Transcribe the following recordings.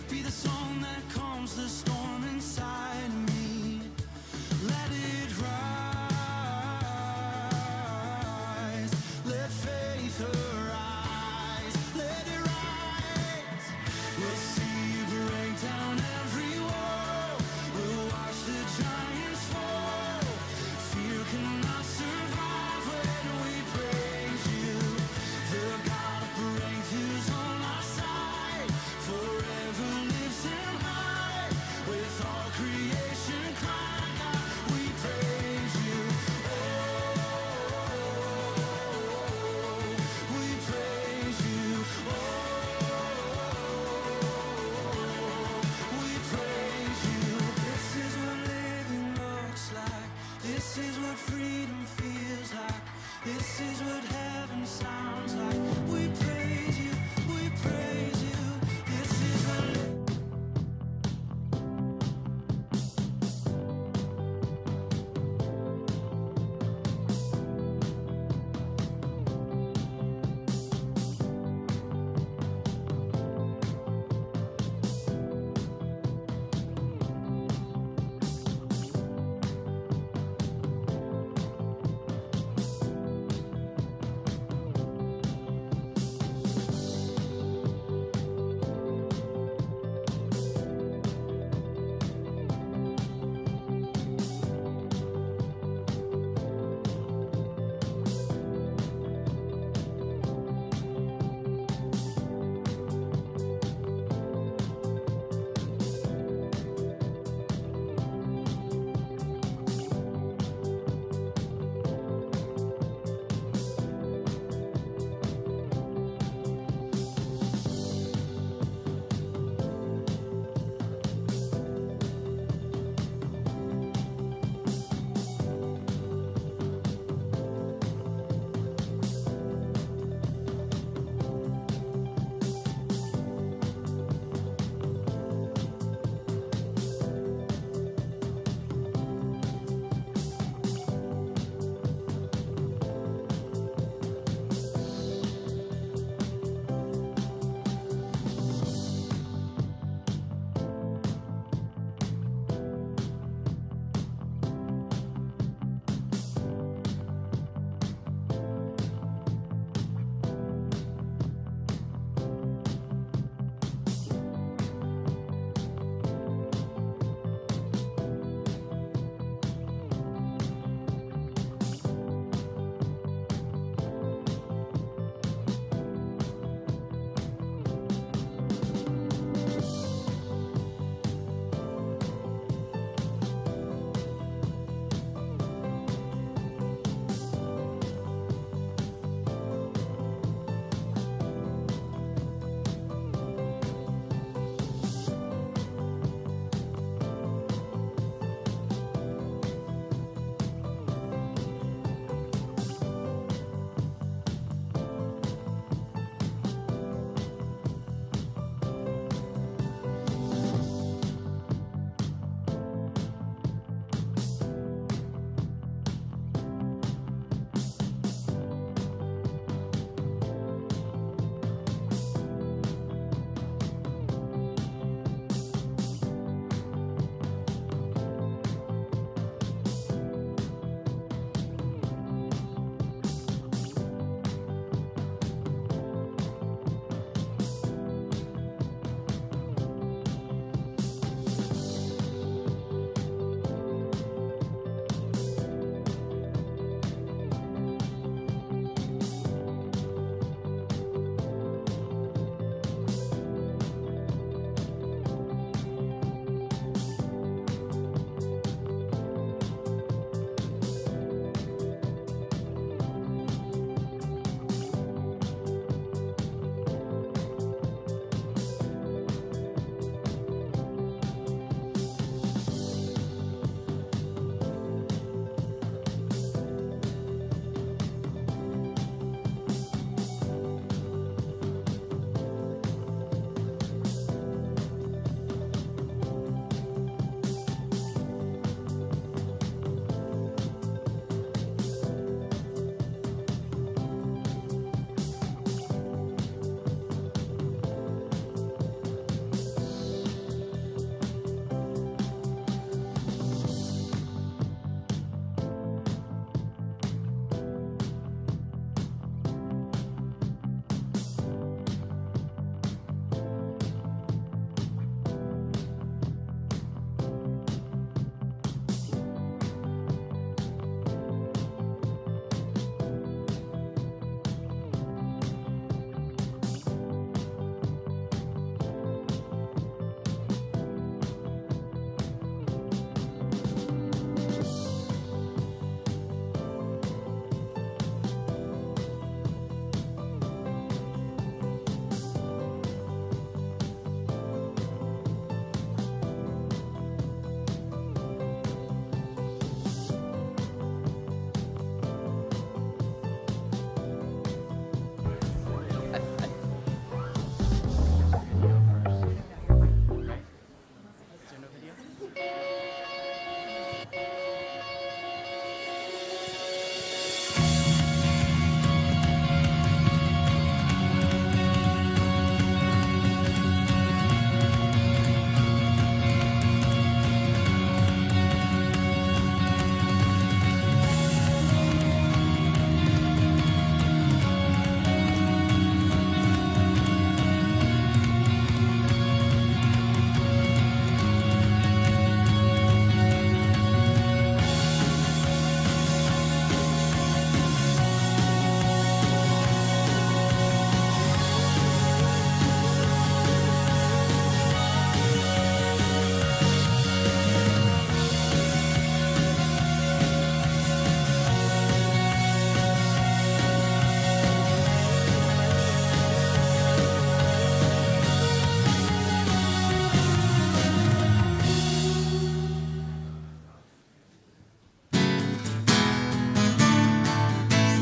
be the song that calms the storm inside me. Let it rise, let faith arise, let it rise. We'll see you break down every wall, we'll watch the giants fall. Fear cannot survive when we praise you. The God of breakthroughs on our side, forever lives him high.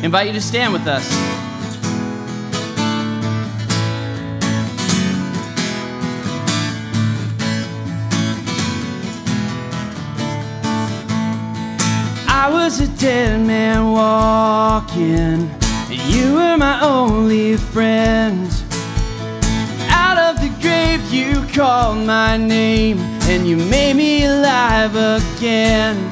invite you to stand with us. I was a dead man walking, and you were my only friend. Out of the grave you called my name, and you made me alive again.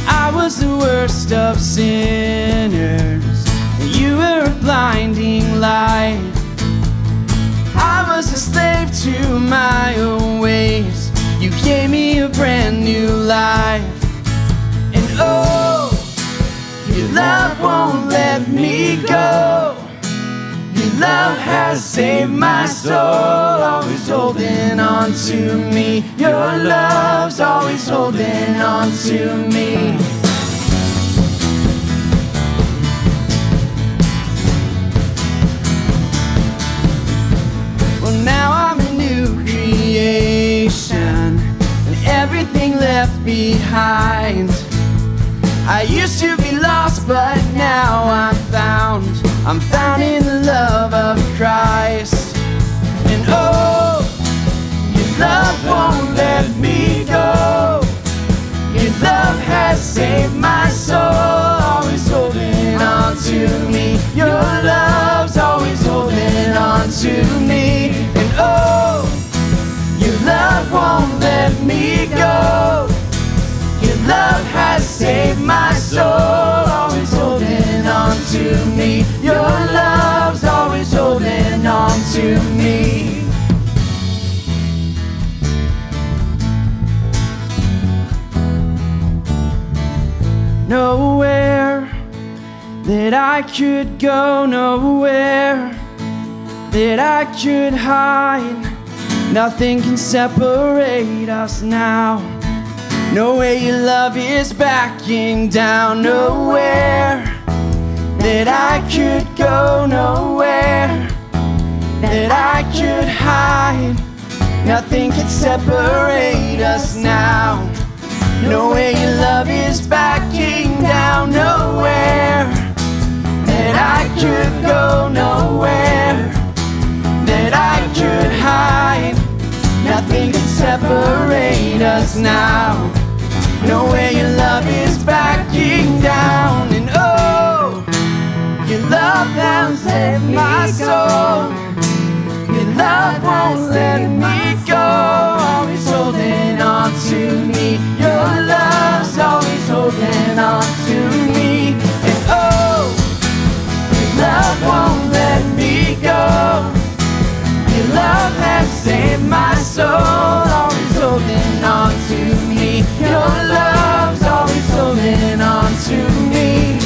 I was the worst of sinners, and you were a blinding light. I was a slave to my own ways. You gave me a brand new life. And oh, your love won't let me go. Your love has saved my soul, always holding on to me. Your love's always holding on to me. Now I'm a new creation, and everything left behind. I used to be lost, but now I'm found. I'm found in the love of Christ. And oh, your love won't let me go. Your love has saved my soul, always holding on to me. Your love's always holding on to me. And oh, your love won't let me go. Your love has saved my soul, always holding on to me. Your love's always holding on to me. Nowhere that I could go, nowhere that I could hide. Nothing can separate us now. No way your love is backing down. Nowhere that I could go, nowhere that I could hide. Nothing can separate us now. No way your love is backing down. Nowhere that I could go, nowhere that I could hide. Nothing can separate us now. No way your love is backing down. And oh, your love has saved my soul. Your love won't let me go, always holding on to me. Your love's always holding on to me. And oh, your love won't let me go. Your love has saved my soul, always holding on to me. Your love's always holding on to me.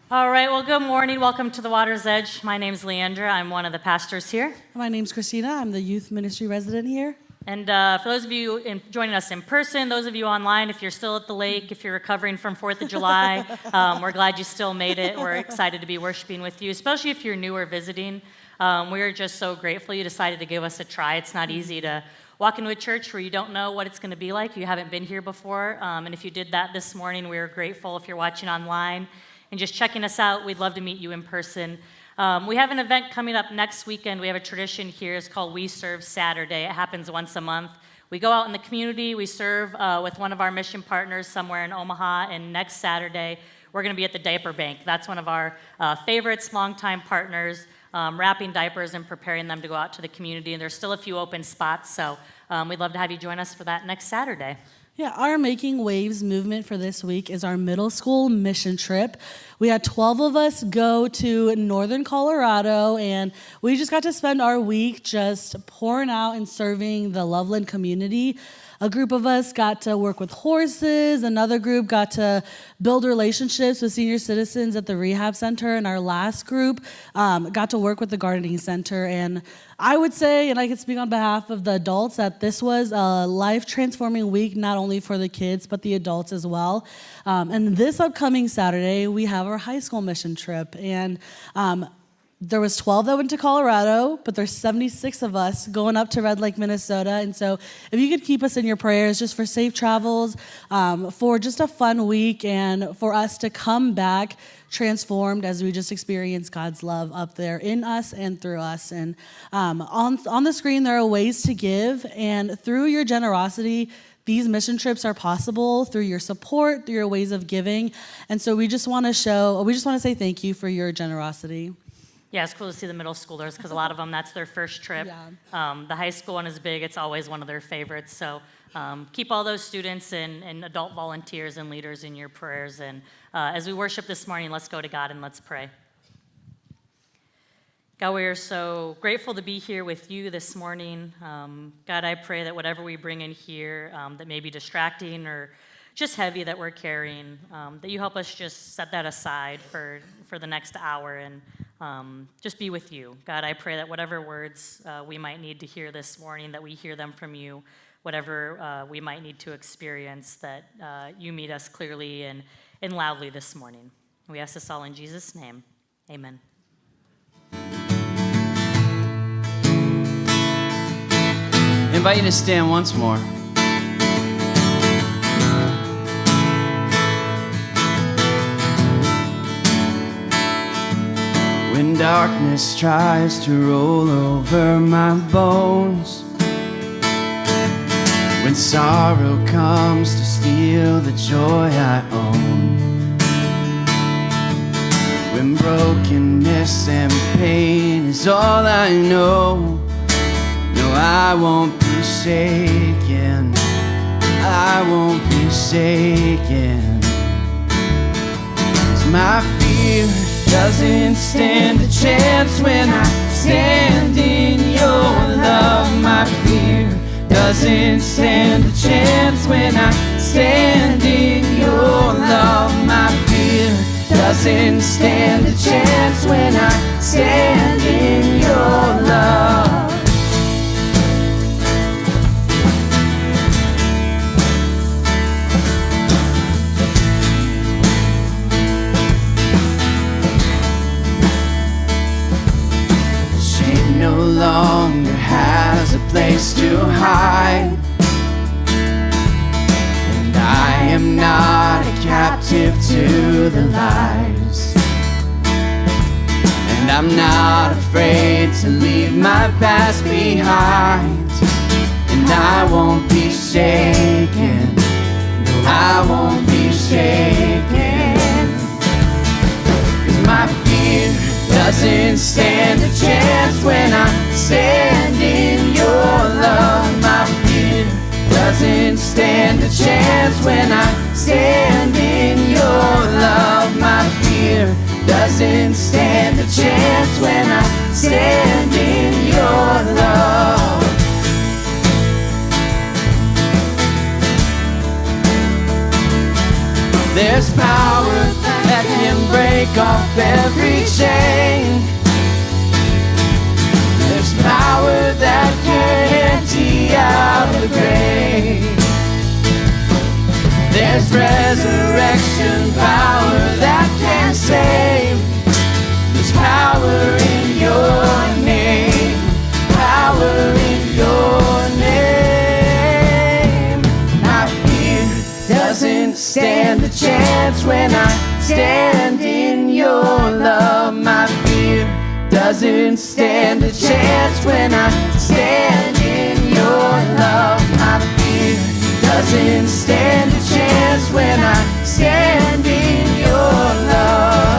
All right, well, good morning. Welcome to the Water's Edge. My name's Leandra. I'm one of the pastors here. My name's Christina. I'm the youth ministry resident here. And for those of you joining us in person, those of you online, if you're still at the lake, if you're recovering from 4th of July, we're glad you still made it. We're excited to be worshiping with you, especially if you're new or visiting. We're just so grateful you decided to give us a try. It's not easy to walk into a church where you don't know what it's going to be like. You haven't been here before. And if you did that this morning, we're grateful. If you're watching online and just checking us out, we'd love to meet you in person. We have an event coming up next weekend. We have a tradition here. It's called We Serve Saturday. It happens once a month. We go out in the community. We serve with one of our mission partners somewhere in Omaha. And next Saturday, we're going to be at the diaper bank. That's one of our favorites, longtime partners, wrapping diapers and preparing them to go out to the community. And there's still a few open spots. So we'd love to have you join us for that next Saturday. Yeah, our Making Waves movement for this week is our middle school mission trip. We had 12 of us go to northern Colorado, and we just got to spend our week just pouring out and serving the Loveland community. A group of us got to work with horses. Another group got to build relationships with senior citizens at the rehab center. And our last group got to work with the gardening center. And I would say, and I can speak on behalf of the adults, that this was a life-transforming week, not only for the kids, but the adults as well. And this upcoming Saturday, we have our high school mission trip. And there was 12 that went to Colorado, but there's 76 of us going up to Red Lake, Minnesota. And so if you could keep us in your prayers just for safe travels, for just a fun week, and for us to come back transformed as we just experience God's love up there in us and through us. And on the screen, there are ways to give. And through your generosity, these mission trips are possible through your support, through your ways of giving. And so we just want to say thank you for your generosity. Yeah, it's cool to see the middle schoolers because a lot of them, that's their first trip. Yeah. The high school one is big. It's always one of their favorites. So keep all those students and adult volunteers and leaders in your prayers. And as we worship this morning, let's go to God and let's pray. God, we are so grateful to be here with you this morning. God, I pray that whatever we bring in here that may be distracting or just heavy that we're carrying, that you help us just set that aside for the next hour and just be with you. God, I pray that whatever words we might need to hear this morning, that we hear them from you. Whatever we might need to experience, that you meet us clearly and loudly this morning. We ask this all in Jesus' name. Amen. I invite you to stand once more. When darkness tries to roll over my bones, when sorrow comes to steal the joy I own, when brokenness and pain is all I know, no, I won't be shaken, I won't be shaken. 'Cause my fear doesn't stand a chance when I stand in your love. My fear doesn't stand a chance when I stand in your love. My fear doesn't stand a chance when I stand in your love. No longer has a place to hide, and I am not a captive to the lies, and I'm not afraid to leave my past behind, and I won't be shaken, no, I won't be shaken, 'cause my fear doesn't stand a chance when I stand in your love. My fear doesn't stand a chance when I stand in your love. My fear doesn't stand a chance when I stand in your love. There's power that can break off every chain. There's power that can empty out the grave. There's resurrection power that can save. There's power in your name, power in your name. My fear doesn't stand a chance when I stand in your love. My fear doesn't stand a chance when I stand in your love. My fear doesn't stand a chance when I stand in your love.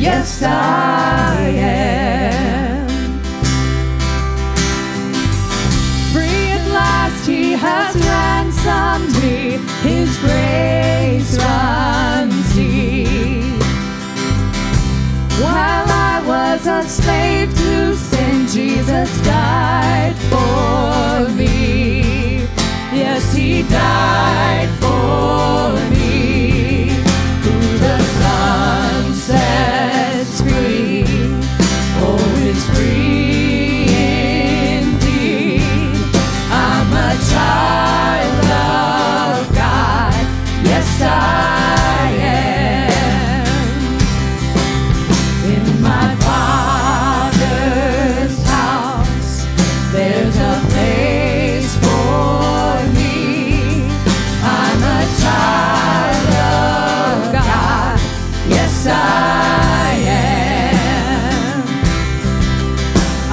Yes, I am. Free at last, he has ransomed me. His grace runs deep. While I was a slave to sin, Jesus died for me. Yes, he died for me. Who the Son sets free, oh, is free indeed. I'm a child of God. Yes, I am. In my Father's house, there's a place for me. I'm a child of God. Yes, I am. I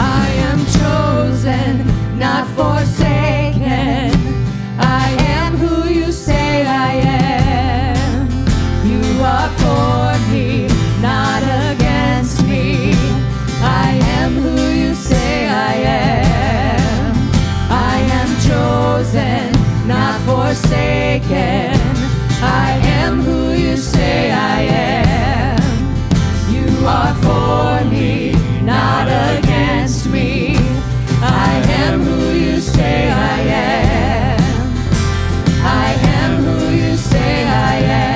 am chosen, not forsaken. I am who you say I am. You are for me, not against me. I am who you say I am. I am chosen, not forsaken. I am who you say I am. You are for me, not against me. I am who you say I am. I am who you say I am.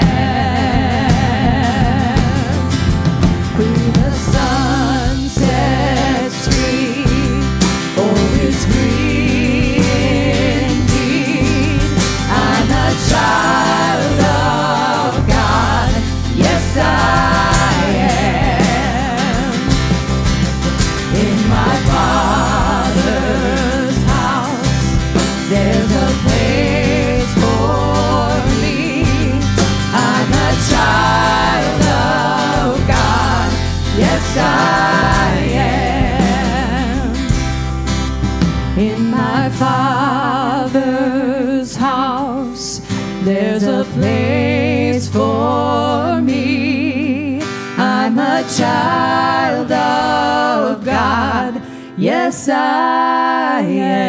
Who the Son sets free, oh, is free indeed. I'm a child of God. Yes, I am. In my Father's house, there's a place for me. I'm a child of God. Yes, I am. In my Father's house, there's a place for me. I'm a child of God. Yes, I am.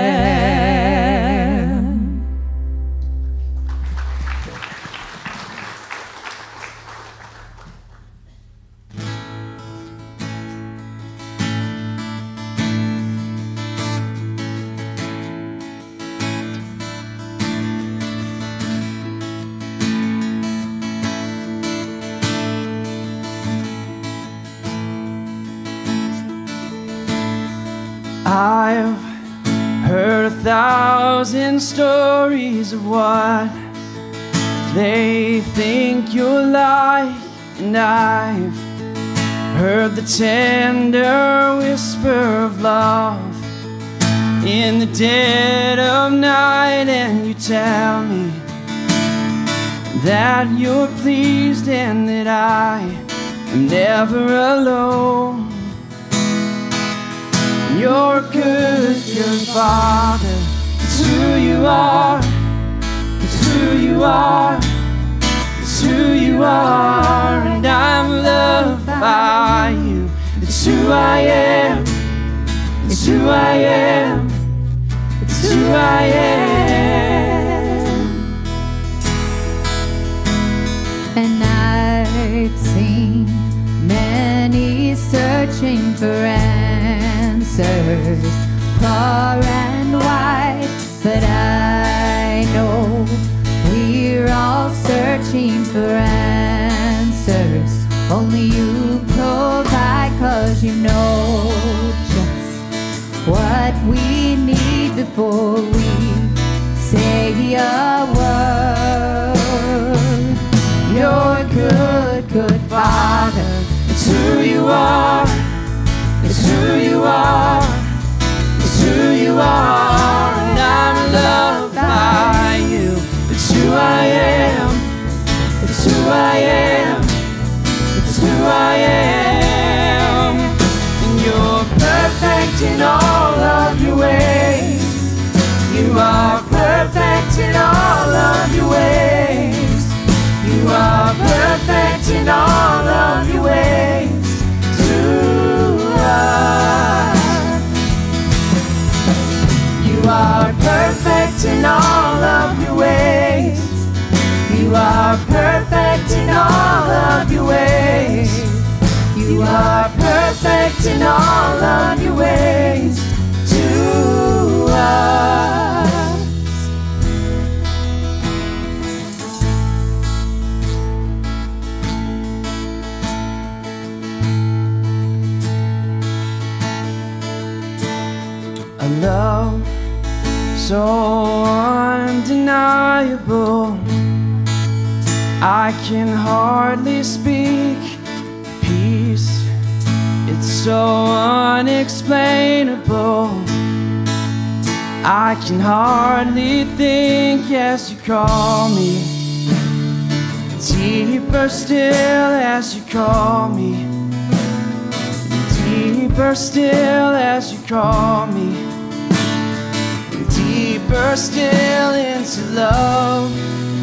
I've heard 1,000 stories of what they think you're like, and I've heard the tender whisper of love in the dead of night, and you tell me that you're pleased and that I am never alone. You're a good, good Father. It's who you are. It's who you are. It's who you are. And I'm loved by you. It's who I am. It's who I am. It's who I am. And I've seen many searching for answers, far and wide, but I know we're all searching for answers. Only you provide, 'cause you know just what we need before we say a word. You're a good, good Father. It's who you are. It's who you are. It's who you are. And I'm loved by you. It's who I am. It's who I am. It's who I am. And you're perfect in all of your ways. You are perfect in all of your ways. You are perfect in all of your ways. so undeniable. I can hardly speak. Peace, it's so unexplainable. I can hardly think. Yes, you call me deeper still as you call me. Deeper still as you call me. Deeper still into love,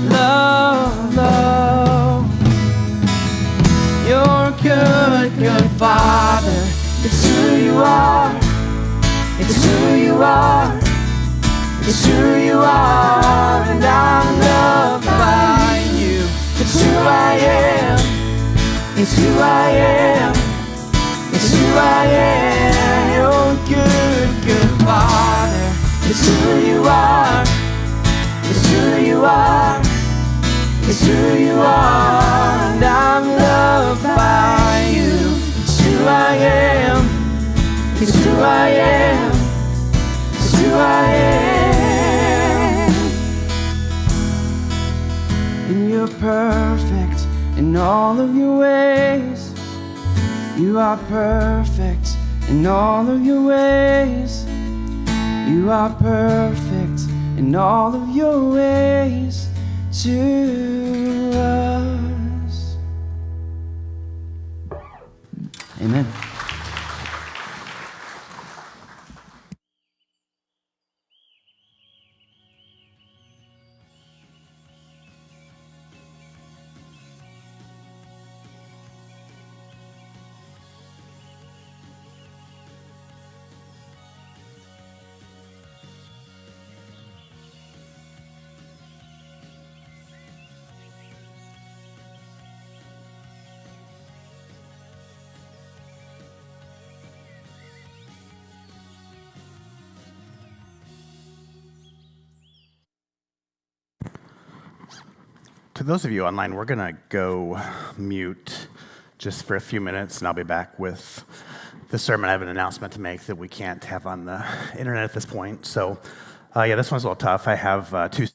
love, love. You're a good, good Father. It's who you are. It's who you are. It's who you are. And I'm loved by you. It's who I am. It's who I am. It's who I am. You're a good, good Father. It's who you are. It's who you are. It's who you are. And I'm loved by you. It's who I am. It's who I am. It's who I am. And you're perfect in all of your ways. You are perfect in all of your ways. You are perfect in all of your ways to us. Amen. To those of you online, we're going to go mute just for a few minutes, and I'll be back with the sermon. I have an announcement to make that we can't have on the internet at this point. So, yeah, this one's a little tough. I have two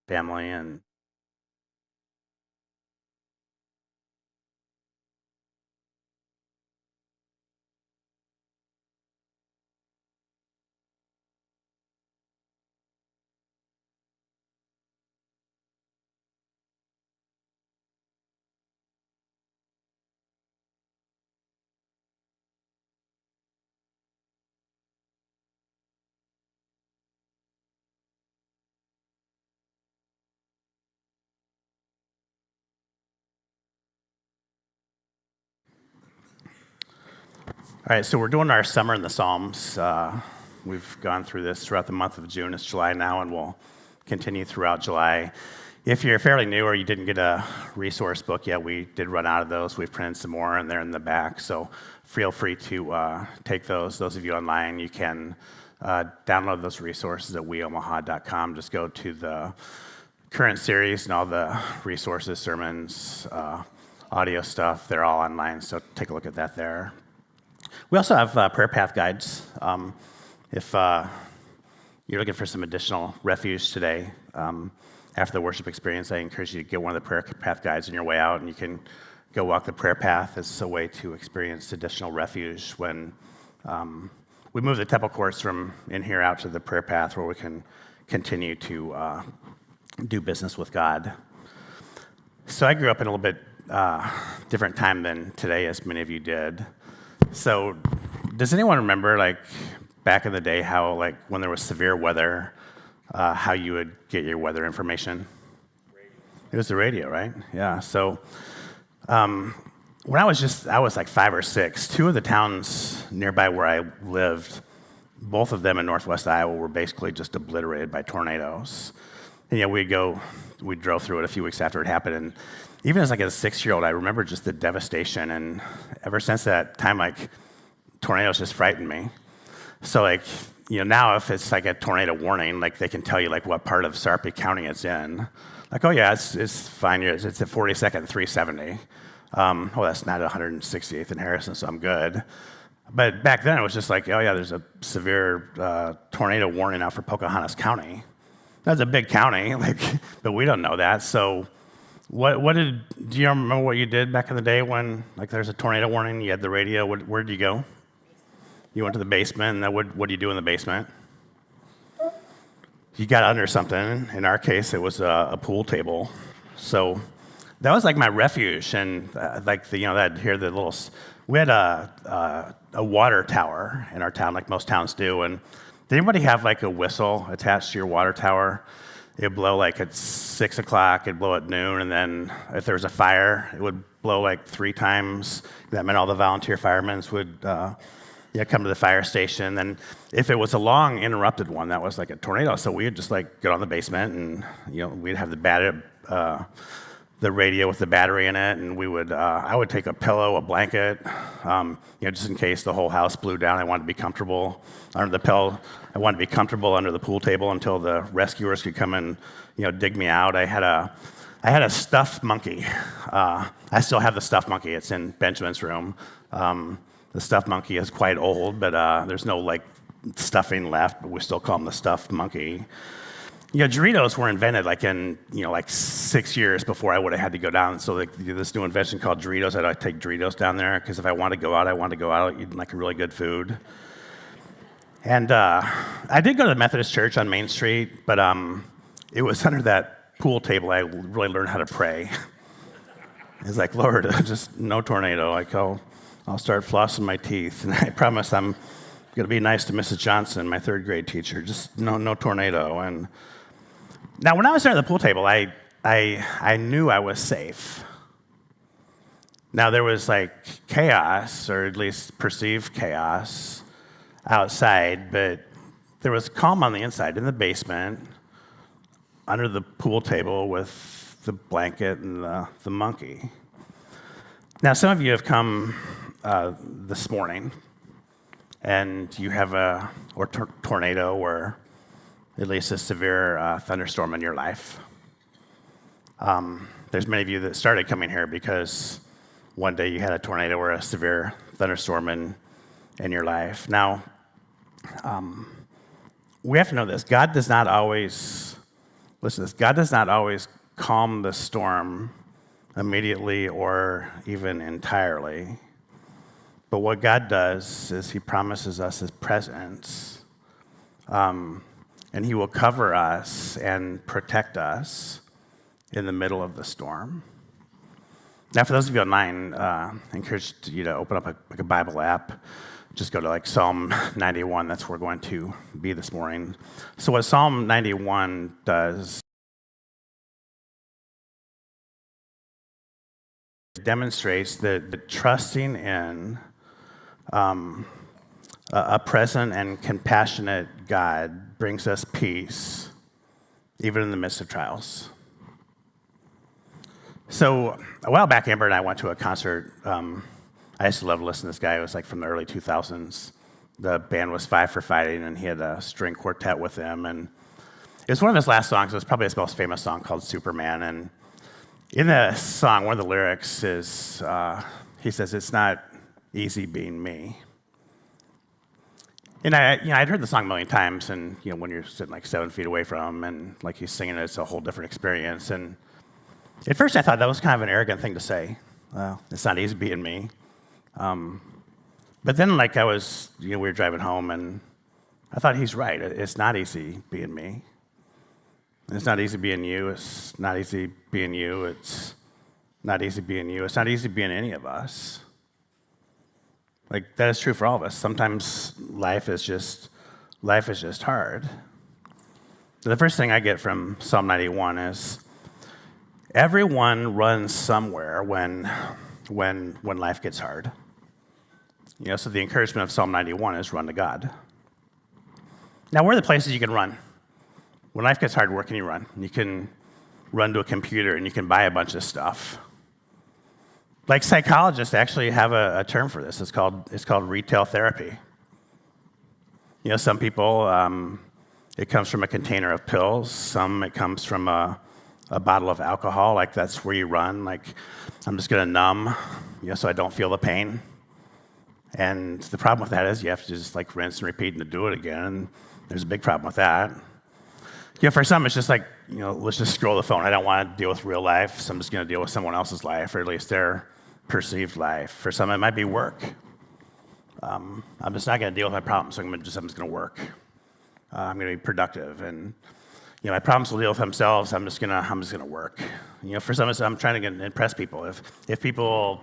family and all right, so we're doing our summer in the Psalms. We've gone through this throughout the month of June. It's July now, and we'll continue throughout July. If you're fairly new or you didn't get a resource book yet, we did run out of those. We've printed some more, and they're in the back. So feel free to take those. Those of you online, you can download those resources at weomaha.com. Just go to the current series and all the resources, sermons, audio stuff. They're all online, so take a look at that there. We also have prayer path guides. If you're looking for some additional refuge today, after the worship experience, I encourage you to get one of the prayer path guides on your way out, and you can go walk the prayer path as a way to experience additional refuge when we move the temple courts from in here out to the prayer path where we can continue to do business with God. So I grew up in a little bit different time than today, as many of you did. So does anyone remember, like, back in the day, how, like, when there was severe weather, how you would get your weather information? It was the radio, right? Yeah. So when I was like 5 or 6, 2 of the towns nearby where I lived, both of them in northwest Iowa, were basically just obliterated by tornadoes. And we drove through it a few weeks after it happened, and even as like a 6-year-old, I remember just the devastation, and ever since that time, like, tornadoes just frightened me. So, like, now if it's like a tornado warning, like, they can tell you, like, what part of Sarpy County it's in. Like, oh yeah, it's fine, it's at 42nd, 370. Oh, that's not 168th and Harrison, so I'm good. But back then, it was just like, oh yeah, there's a severe tornado warning out for Pocahontas County. That's a big county, like, but we don't know that, so... do you remember what you did back in the day when, like, there's a tornado warning, you had the radio, where did you go? You went to the basement, and what do you do in the basement? You got under something. In our case, it was a pool table. So that was like my refuge, and I'd hear the little, we had a water tower in our town, like most towns do, and did anybody have like a whistle attached to your water tower? It'd blow like at 6 o'clock, it'd blow at noon, and then if there was a fire, it would blow like 3 times. That meant all the volunteer firemen would come to the fire station. Then if it was a long interrupted one, that was like a tornado. So we'd just like get on the basement, and we'd have the radio with the battery in it, and I would take a pillow, a blanket, just in case the whole house blew down. I wanted to be comfortable under the pillow. I wanted to be comfortable under the pool table until the rescuers could come and dig me out. I had a stuffed monkey. I still have the stuffed monkey. It's in Benjamin's room. The stuffed monkey is quite old, but there's no like stuffing left. But we still call him the stuffed monkey. Doritos were invented like in 6 years before I would have had to go down. So this new invention called Doritos, I'd take Doritos down there because if I want to go out, I want to go out eating like really good food. And I did go to the Methodist Church on Main Street, but it was under that pool table I really learned how to pray. It's like, Lord, just no tornado. Like, I'll start flossing my teeth, and I promise I'm going to be nice to Mrs. Johnson, my 3rd grade teacher. Just no tornado. And now, when I was there at the pool table, I knew I was safe. Now, there was like chaos, or at least perceived chaos, outside, but there was calm on the inside, in the basement, under the pool table with the blanket and the monkey. Now, some of you have come this morning, and you have a tornado or at least a severe thunderstorm in your life. There's many of you that started coming here because one day you had a tornado or a severe thunderstorm in your life. Now, we have to know this. God does not always listen to this, God does not always calm the storm immediately or even entirely. But what God does is he promises us his presence, and he will cover us and protect us in the middle of the storm. Now, for those of you online, I encourage you to open up a Bible app. Just go to Psalm 91. That's where we're going to be this morning. So what Psalm 91 does, it demonstrates that trusting in a present and compassionate God brings us peace, even in the midst of trials. So a while back, Amber and I went to a concert. I used to love to listen to this guy. It was from the early 2000s. The band was Five for Fighting, and he had a string quartet with him. And it was one of his last songs. It was probably his most famous song called Superman. And in the song, one of the lyrics is, he says, "It's not easy being me." And I'd heard the song a million times, and when you're sitting 7 feet away from him, and he's singing it, it's a whole different experience. And at first, I thought that was kind of an arrogant thing to say. It's not easy being me. But then, I was, we were driving home, and I thought he's right. It's not easy being me. It's not easy being you. It's not easy being you. It's not easy being you. It's not easy being any of us. That is true for all of us. Sometimes life is just hard. The first thing I get from Psalm 91 is everyone runs somewhere when life gets hard. So the encouragement of Psalm 91 is run to God. Now, where are the places you can run? When life gets hard, where can you run? You can run to a computer and you can buy a bunch of stuff. Psychologists actually have a term for this. It's called retail therapy. Some people, it comes from a container of pills. Some, it comes from a bottle of alcohol. That's where you run. I'm just going to numb, so I don't feel the pain. And the problem with that is you have to just rinse and repeat and to do it again. And there's a big problem with that. For some, it's just let's just scroll the phone. I don't want to deal with real life, so I'm just going to deal with someone else's life, or at least their perceived life. For some, it might be work. I'm just not going to deal with my problems, so I'm just going to work. I'm going to be productive, and my problems will deal with themselves. I'm just going to work. For some, I'm trying to impress people. If people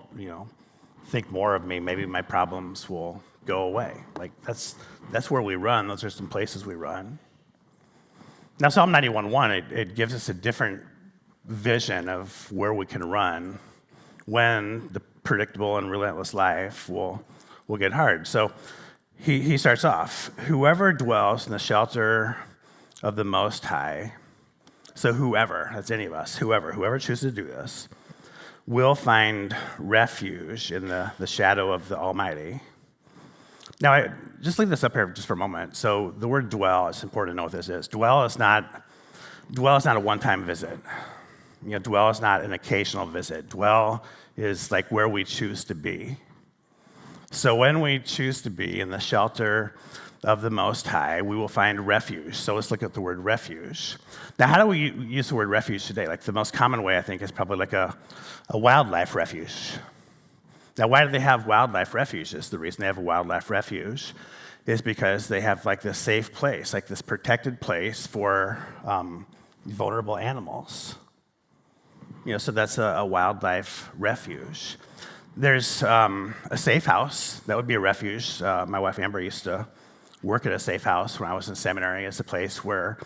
think more of me, maybe my problems will go away. That's where we run. Those are some places we run. Now, Psalm 91:1, it gives us a different vision of where we can run when the predictable and relentless life will get hard. So he starts off, "Whoever dwells in the shelter of the Most High," so whoever, that's any of us, whoever chooses to do this, "will find refuge in the shadow of the Almighty." Now, I just leave this up here just for a moment. So the word dwell, it's important to know what this is. Dwell is not a one-time visit. Dwell is not an occasional visit. Dwell is where we choose to be. So when we choose to be in the shelter of the Most High, we will find refuge. So let's look at the word refuge. Now, how do we use the word refuge today? The most common way, I think, is probably a wildlife refuge. Now, why do they have wildlife refuges? The reason they have a wildlife refuge is because they have this safe place, this protected place for vulnerable animals. So that's a wildlife refuge. There's a safe house. That would be a refuge. My wife Amber used to work at a safe house when I was in seminary. It's a place where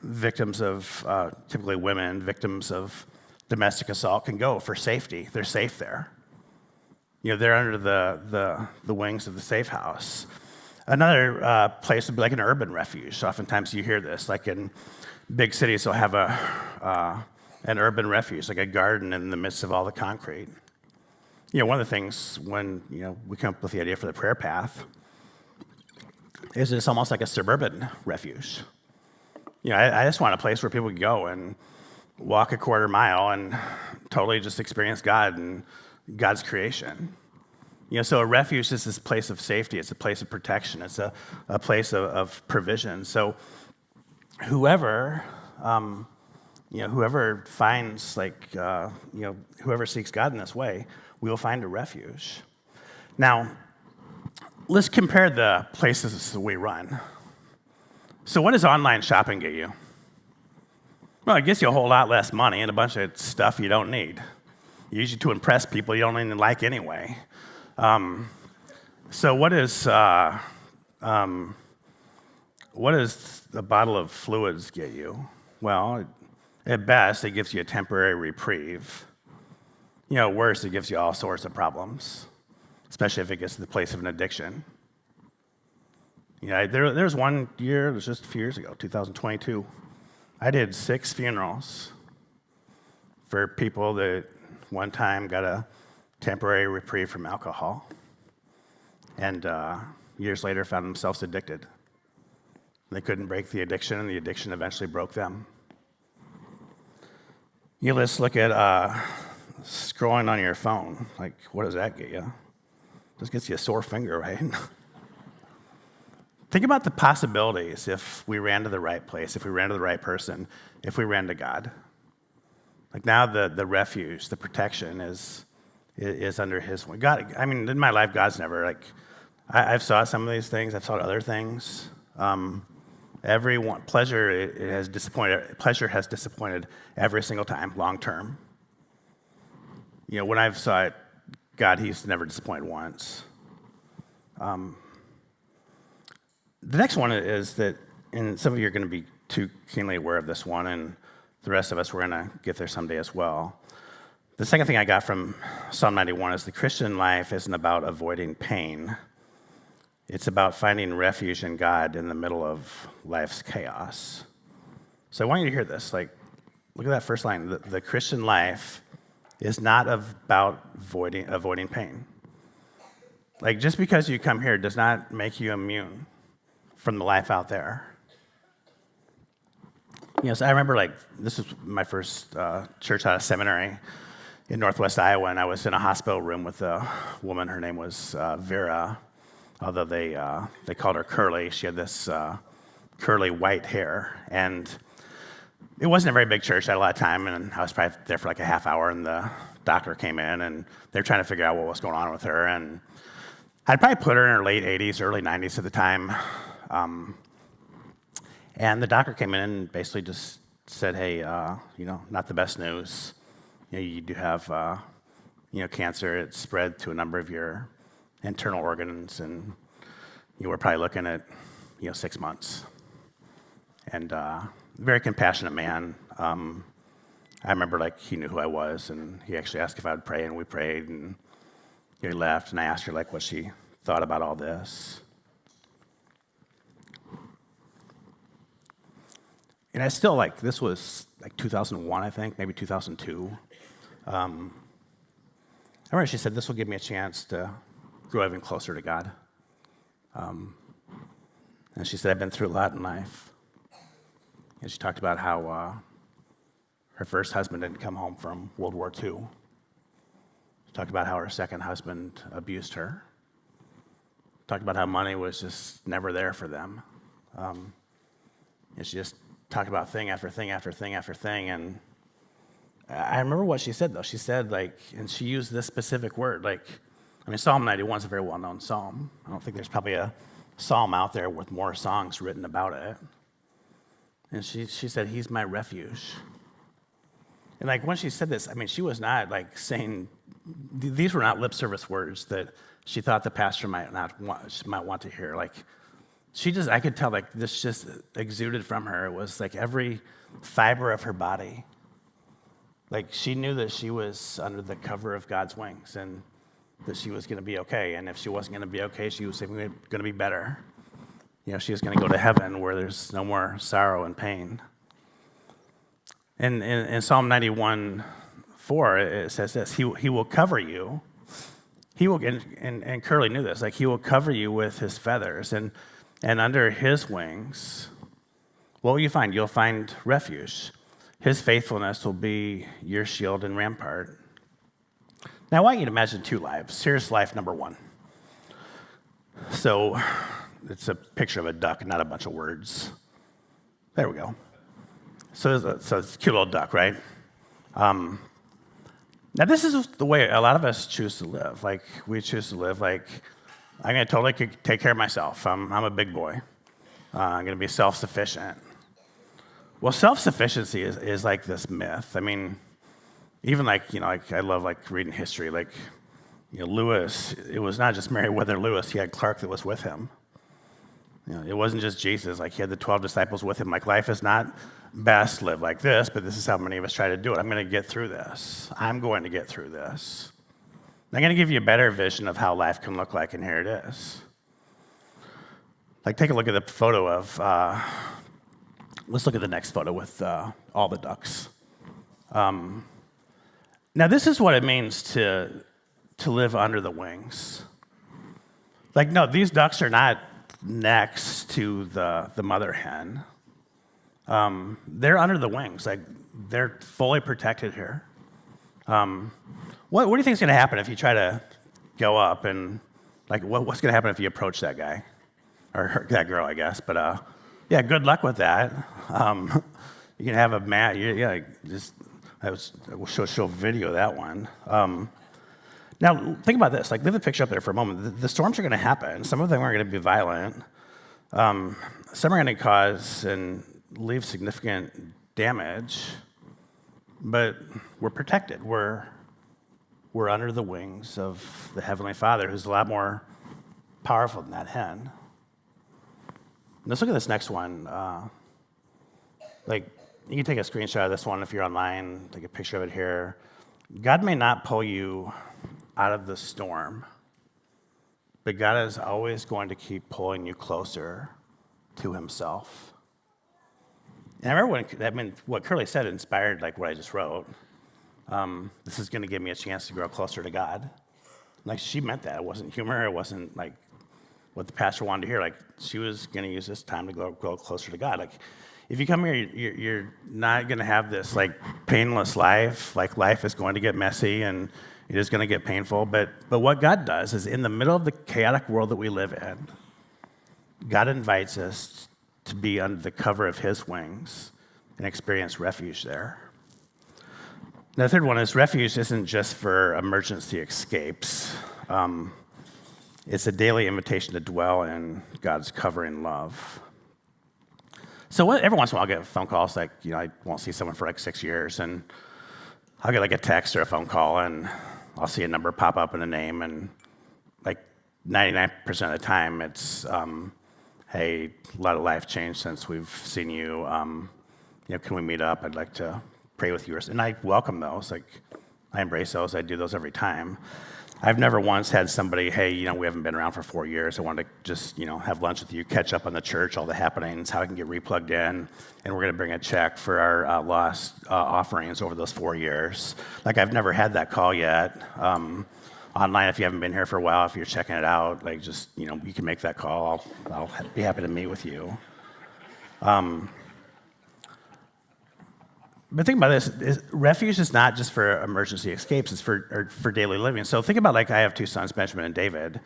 victims of, typically women, victims of domestic assault can go for safety. They're safe there. They're under the wings of the safe house. Another place would be an urban refuge. So oftentimes you hear this, in big cities, they'll have an urban refuge, a garden in the midst of all the concrete. One of the things when we come up with the idea for the prayer path is it's almost like a suburban refuge. I just want a place where people can go and walk a quarter mile and totally just experience God and God's creation. So a refuge is this place of safety. It's a place of protection. It's a place of provision. So whoever, whoever finds, whoever seeks God in this way, will find a refuge. Now, let's compare the places that we run. So what does online shopping get you? Well, it gets you a whole lot less money and a bunch of stuff you don't need. Usually to impress people you don't even like anyway. So what does a bottle of fluids get you? Well, at best, it gives you a temporary reprieve. Worse, it gives you all sorts of problems, especially if it gets to the place of an addiction. There was one year, it was just a few years ago, 2022. I did 6 funerals for people that one time got a temporary reprieve from alcohol, and years later found themselves addicted. They couldn't break the addiction, and the addiction eventually broke them. Let's look at scrolling on your phone. Like, what does that get you? Just gets you a sore finger, right? Think about the possibilities if we ran to the right place, if we ran to the right person, if we ran to God. Like now the refuge, the protection is under His wing. God, in my life, God's never, I've saw some of these things, I've saw other things. Pleasure has disappointed every single time, long term. When I've saw it, God, He's never disappointed once. The next one is that, and some of you are going to be too keenly aware of this one, and the rest of us, we're going to get there someday as well. The second thing I got from Psalm 91 is the Christian life isn't about avoiding pain. It's about finding refuge in God in the middle of life's chaos. So I want you to hear this. Look at that first line. The Christian life is not about avoiding pain. Just because you come here does not make you immune from the life out there. So I remember, this was my first church out of seminary in Northwest Iowa, and I was in a hospital room with a woman. Her name was Vera, although they called her Curly. She had this curly white hair, and it wasn't a very big church. I had a lot of time, and I was probably there for a half hour, and the doctor came in, and they were trying to figure out what was going on with her, and I'd probably put her in her late 80s, early 90s at the time. And the doctor came in and basically just said, hey, not the best news. You do have, cancer. It's spread to a number of your internal organs, and we're probably looking at, 6 months. And very compassionate man. I remember, he knew who I was, and he actually asked if I would pray, and we prayed, and he left, and I asked her, what she thought about all this. And I still, this was 2001, I think, maybe 2002. I remember she said, this will give me a chance to grow even closer to God. And she said, I've been through a lot in life. And she talked about how her first husband didn't come home from World War II. She talked about how her second husband abused her. Talked about how money was just never there for them. And she just talked about thing after thing after thing after thing. And I remember what she said, though. She said, and she used this specific word, Psalm 91 is a very well-known psalm. I don't think there's probably a psalm out there with more songs written about it. And she said, He's my refuge. And when she said this, she was not saying, these were not lip service words that she thought the pastor might want to hear. I could tell this just exuded from her. It was every fiber of her body. She knew that she was under the cover of God's wings and that she was going to be okay. And if she wasn't going to be okay, she was going to be better. She was going to go to heaven where there's no more sorrow and pain. And in Psalm 91:4, it says this, He will cover you. He will, and Curly knew this, He will cover you with His feathers. And under His wings, what will you find? You'll find refuge. His faithfulness will be your shield and rampart. Now, I want you to imagine 2 lives. Here's life number 1. So, it's a picture of a duck, not a bunch of words. There we go. So it's a cute little duck, right? Now, this is the way a lot of us choose to live. Like, we choose to live like, I'm going to totally take care of myself. I'm a big boy. I'm going to be self-sufficient. Well, self-sufficiency is like this myth. I mean, even like I love like reading history. Like, Lewis, it was not just Meriwether Lewis. He had Clark that was with him. It wasn't just Jesus. Like, he had the 12 disciples with him. Like, life is not best lived like this, but this is how many of us try to do it. I'm going to get through this. I'm going to get through this. I'm going to give you a better vision of how life can look like, and here it is. Like, take a look at the photo of, let's look at the next photo with all the ducks. Now, this is what it means to live under the wings. Like, no, these ducks are not next to the mother hen. They're under the wings. Like, they're fully protected here. What do you think is going to happen if you try to go up and, like, what's going to happen if you approach that guy? Or that girl, I guess. But, yeah, good luck with that. You can have a mat. We'll show video of that one. Now, think about this. Like, leave the picture up there for a moment. The storms are going to happen. Some of them are going to be violent. Some are going to cause and leave significant damage. But we're protected. We're under the wings of the Heavenly Father, who's a lot more powerful than that hen. Let's look at this next one. Like, you can take a screenshot of this one if you're online, take a picture of it here. God may not pull you out of the storm, but God is always going to keep pulling you closer to himself. And I remember what Curly said inspired like what I just wrote. This is going to give me a chance to grow closer to God. Like, she meant that. It wasn't humor. It wasn't like what the pastor wanted to hear. Like, she was going to use this time to grow closer to God. Like, if you come here, you're not going to have this like painless life. Like, life is going to get messy and it is going to get painful. But what God does is, in the middle of the chaotic world that we live in, God invites us to be under the cover of his wings and experience refuge there. Now, the third one is refuge isn't just for emergency escapes. It's a daily invitation to dwell in God's covering love. So every once in a while I'll get phone calls like, I won't see someone for like 6 years, and I'll get like a text or a phone call, and I'll see a number pop up and a name, and like 99% of the time it's, hey, a lot of life changed since we've seen you. Can we meet up? I'd like to pray with you. And I welcome those. Like, I embrace those. I do those every time. I've never once had somebody, hey, we haven't been around for 4 years. I want to just, have lunch with you, catch up on the church, all the happenings, how I can get replugged in, and we're going to bring a check for our lost offerings over those 4 years. Like, I've never had that call yet. Online, if you haven't been here for a while, if you're checking it out, like, just, you can make that call. I'll be happy to meet with you. But think about this, refuge is not just for emergency escapes, it's for daily living. So think about, like, I have 2 sons, Benjamin and David.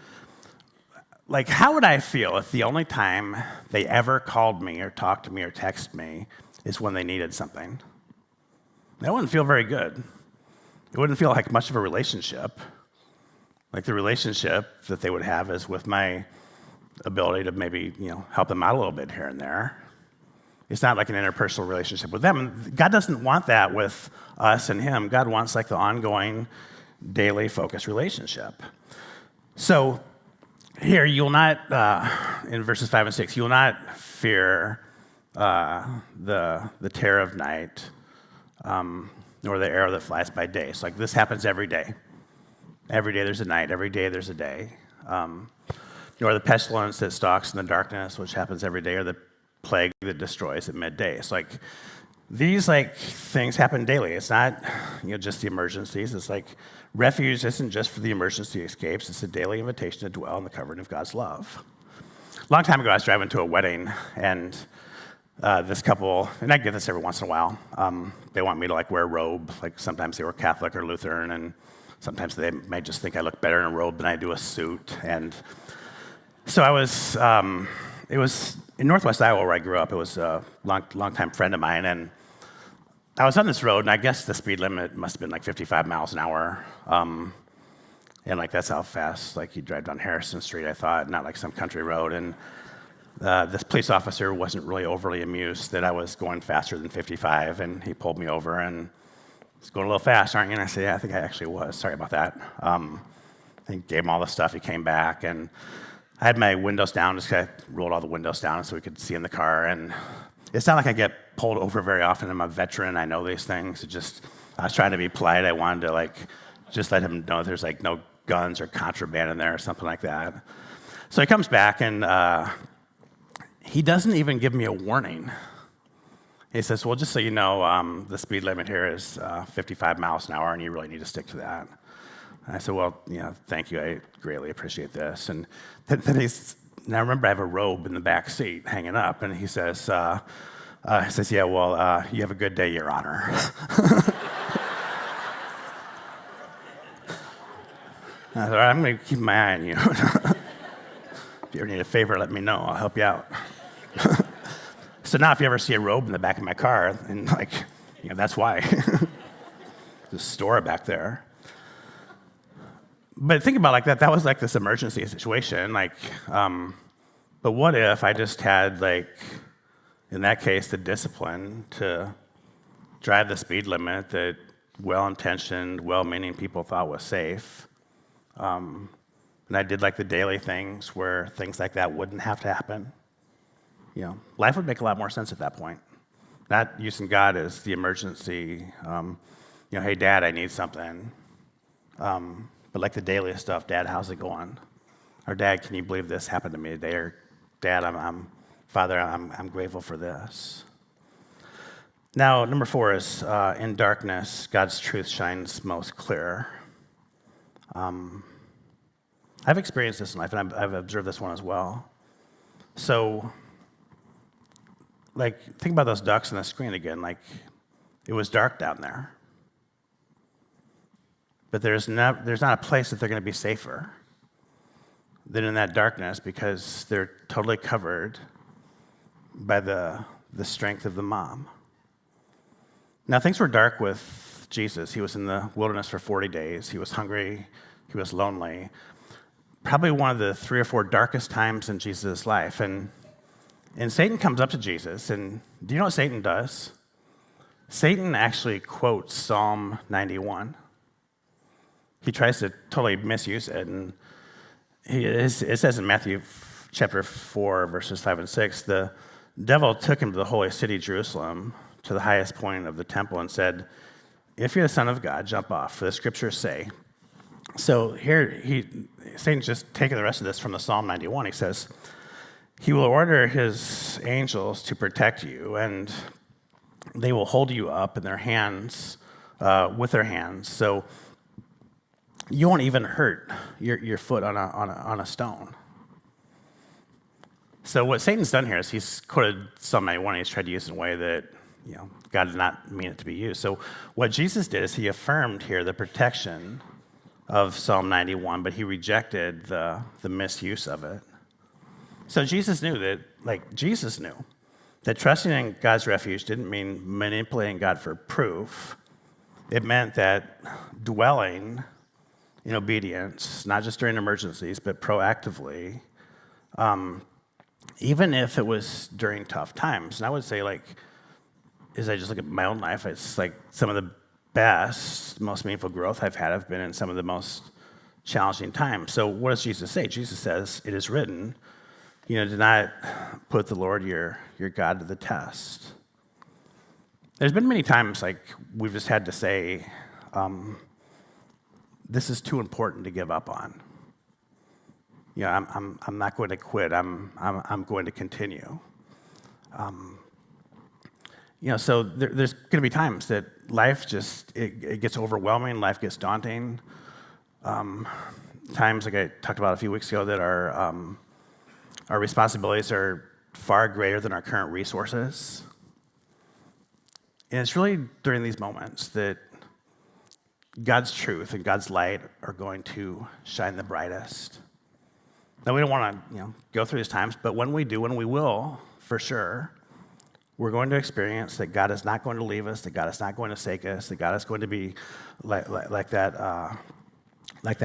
Like, how would I feel if the only time they ever called me or talked to me or texted me is when they needed something? That wouldn't feel very good. It wouldn't feel like much of a relationship. Like, the relationship that they would have is with my ability to maybe, help them out a little bit here and there. It's not like an interpersonal relationship with them. And God doesn't want that with us and him. God wants like the ongoing, daily focused relationship. So here, you'll not, in verses 5 and 6, you'll not fear the terror of night, nor the arrow that flies by day. So like, this happens every day. Every day there's a night. Every day there's a day. Nor the pestilence that stalks in the darkness, which happens every day, or the plague that destroys at midday. It's like, these like things happen daily. It's not just the emergencies. It's like, refuge isn't just for the emergency escapes. It's a daily invitation to dwell in the covering of God's love. A long time ago, I was driving to a wedding, and this couple, and I get this every once in a while, they want me to like wear a robe. Like, sometimes they were Catholic or Lutheran, and sometimes they might just think I look better in a robe than I do a suit. And so I was, in Northwest Iowa, where I grew up, it was a long-time friend of mine, and I was on this road, and I guess the speed limit must have been like 55 miles an hour. And like that's how fast like you drive down Harrison Street, I thought, not like some country road. And this police officer wasn't really overly amused that I was going faster than 55, and he pulled me over and was going a little fast, aren't you? And I said, yeah, I think I actually was. Sorry about that. I gave him all the stuff. He came back, and I had my windows down, just kind of rolled all the windows down so we could see in the car. And it's not like I get pulled over very often. I'm a veteran. I know these things. I was trying to be polite. I wanted to like just let him know there's like no guns or contraband in there or something like that. So he comes back, and he doesn't even give me a warning. He says, well, just so you know, the speed limit here is 55 miles an hour, and you really need to stick to that. And I said, well, thank you. I greatly appreciate this. And then now remember, I have a robe in the back seat hanging up, and he says, yeah, well, you have a good day, Your Honor. I thought, I'm going to keep my eye on you. If you ever need a favor, let me know. I'll help you out. So now if you ever see a robe in the back of my car, and that's why. There's a store back there. But think about like that. That was like this emergency situation. But what if I just had in that case, the discipline to drive the speed limit that well-intentioned, well-meaning people thought was safe. And I did like the daily things where things like that wouldn't have to happen. Life would make a lot more sense at that point. Not using God as the emergency, hey, Dad, I need something. But like the daily stuff, Dad, how's it going? Or Dad, can you believe this happened to me today? Or Dad, Father, I'm grateful for this. Now, number 4 is in darkness, God's truth shines most clear. I've experienced this in life, and I've observed this one as well. So, think about those ducks on the screen again. It was dark down there. But there's not a place that they're going to be safer than in that darkness, because they're totally covered by the strength of the mom. Now, things were dark with Jesus. He was in the wilderness for 40 days. He was hungry. He was lonely. Probably one of the 3 or 4 darkest times in Jesus' life. And Satan comes up to Jesus, and do you know what Satan does? Satan actually quotes Psalm 91. He tries to totally misuse it, and it says in Matthew chapter 4, verses 5 and 6, the devil took him to the holy city, Jerusalem, to the highest point of the temple and said, if you're the Son of God, jump off, for the scriptures say. So here, Satan's just taking the rest of this from the Psalm 91. He says, he will order his angels to protect you, and they will hold you up in their hands, with their hands, so you won't even hurt your foot on a stone. So what Satan's done here is he's quoted Psalm 91, and he's tried to use it in a way that God did not mean it to be used. So what Jesus did is he affirmed here the protection of Psalm 91, but he rejected the misuse of it. So Jesus knew that trusting in God's refuge didn't mean manipulating God for proof. It meant that dwelling in obedience, not just during emergencies, but proactively, even if it was during tough times. And I would say, as I just look at my own life, it's like some of the best, most meaningful growth I've had have been in some of the most challenging times. So what does Jesus say? Jesus says, it is written, do not put the Lord your God to the test. There's been many times we've just had to say, this is too important to give up on. I'm not going to quit. I'm going to continue. So there's going to be times that life just it gets overwhelming. Life gets daunting. Times like I talked about a few weeks ago that our responsibilities are far greater than our current resources. And it's really during these moments that God's truth and God's light are going to shine the brightest. Now, we don't want to go through these times, but when we do, when we will for sure, we're going to experience that God is not going to leave us, that God is not going to forsake us, that God is going to be like that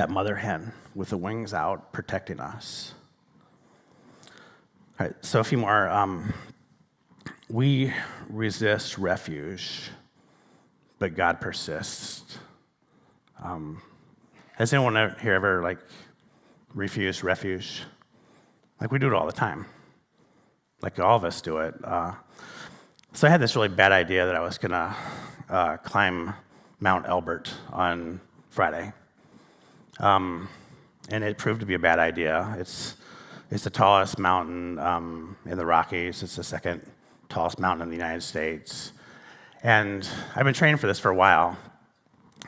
mother hen with the wings out protecting us. All right, so a few more. We resist refuge, but God persists. Has anyone here ever refused refuge? We do it all the time. All of us do it. So I had this really bad idea that I was gonna climb Mount Elbert on Friday, and it proved to be a bad idea. It's the tallest mountain in the Rockies. It's the second tallest mountain in the United States, and I've been training for this for a while.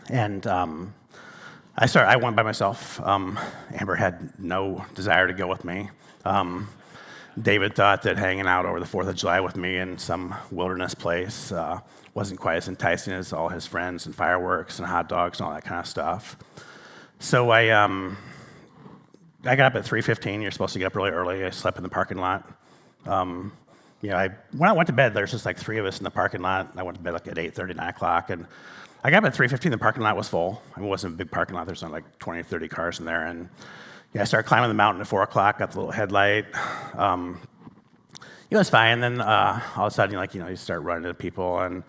And I went by myself. Amber had no desire to go with me. David thought that hanging out over the 4th of July with me in some wilderness place wasn't quite as enticing as all his friends and fireworks and hot dogs and all that kind of stuff. So I got up at 3:15. You're supposed to get up really early. I slept in the parking lot. When I went to bed, there's just 3 of us in the parking lot. I went to bed at 8:30, 9 o'clock, and I got up at 3:15. The parking lot was full. It wasn't a big parking lot. There's only 20 or 30 cars in there, and I started climbing the mountain at 4 o'clock. Got the little headlight. It was fine. And then all of a sudden, you start running into people, and